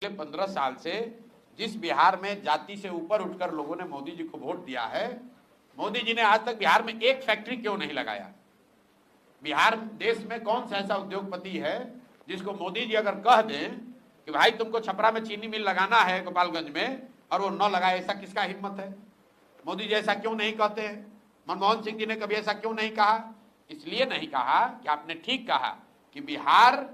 पिछले 15 साल से जिस बिहार में जाति से ऊपर उठकर लोगों ने मोदी जी को वोट दिया है, मोदी जी ने आज तक बिहार में एक फैक्ट्री क्यों नहीं लगाया? बिहार देश में कौन सा ऐसा उद्योगपति है जिसको मोदी जी अगर कह दें कि भाई तुमको छपरा में चीनी मिल लगाना है गोपालगंज में, और वो न लगाए? ऐसा किसका हिम्मत है? मोदी जी ऐसा क्यों नहीं कहते हैं? मनमोहन सिंह जी ने कभी ऐसा क्यों नहीं कहा? इसलिए नहीं कहा कि आपने ठीक कहा कि बिहार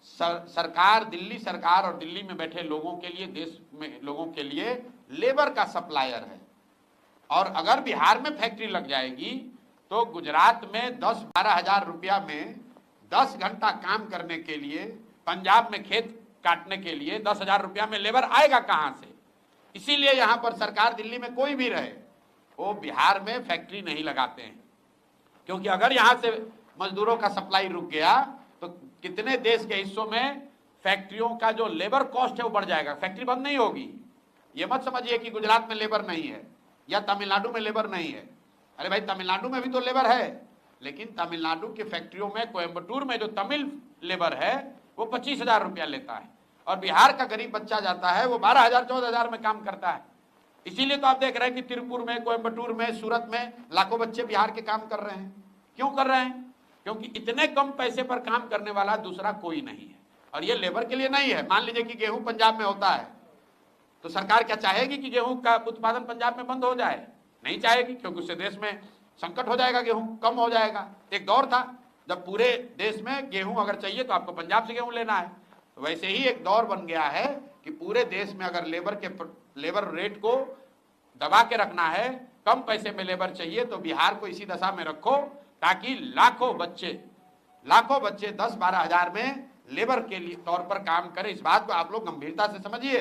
सरकार, दिल्ली सरकार और दिल्ली में बैठे लोगों के लिए, देश में लोगों के लिए लेबर का सप्लायर है। और अगर बिहार में फैक्ट्री लग जाएगी तो गुजरात में 10-12 हजार रुपया में 10 घंटा काम करने के लिए, पंजाब में खेत काटने के लिए 10 हजार रुपया में लेबर आएगा कहां से? इसीलिए यहां पर सरकार, दिल्ली में कोई भी रहे, वो बिहार में फैक्ट्री नहीं लगाते हैं, क्योंकि अगर यहां से मजदूरों का सप्लाई रुक गया तो कितने देश के हिस्सों में फैक्ट्रियों का जो लेबर कॉस्ट है वो बढ़ जाएगा। फैक्ट्री बंद नहीं होगी। ये मत समझिए कि गुजरात में लेबर नहीं है या तमिलनाडु में लेबर नहीं है। अरे भाई, तमिलनाडु में भी तो लेबर है, लेकिन तमिलनाडु की फैक्ट्रियों में, कोयम्बटूर में जो तमिल लेबर है वो 25 हजार रुपया लेता है, और बिहार का गरीब बच्चा जाता है वो 12 हजार 14 हजार में काम करता है। इसीलिए तो आप देख रहे हैं कि तिरुपुर में, कोयम्बटूर में, सूरत में लाखों बच्चे बिहार के काम कर रहे हैं। क्यों कर रहे हैं? क्योंकि इतने कम पैसे पर काम करने वाला दूसरा कोई नहीं है। और ये लेबर के लिए नहीं है। मान लीजिए कि गेहूं पंजाब में होता है तो सरकार क्या चाहेगी कि गेहूं का उत्पादन पंजाब में बंद हो जाए? नहीं चाहेगी, क्योंकि उससे देश में संकट हो जाएगा, गेहूं कम हो जाएगा। एक दौर था जब पूरे देश में गेहूं अगर चाहिए तो आपको पंजाब से गेहूं लेना है। तो वैसे ही एक दौर बन गया है कि पूरे देश में अगर लेबर रेट को दबा के रखना है, कम पैसे में लेबर चाहिए, तो बिहार को इसी दशा में रखो ताकि लाखों बच्चे 10-12 हजार में लेबर के लिए तौर पर काम करें। इस बात को आप लोग गंभीरता से समझिए।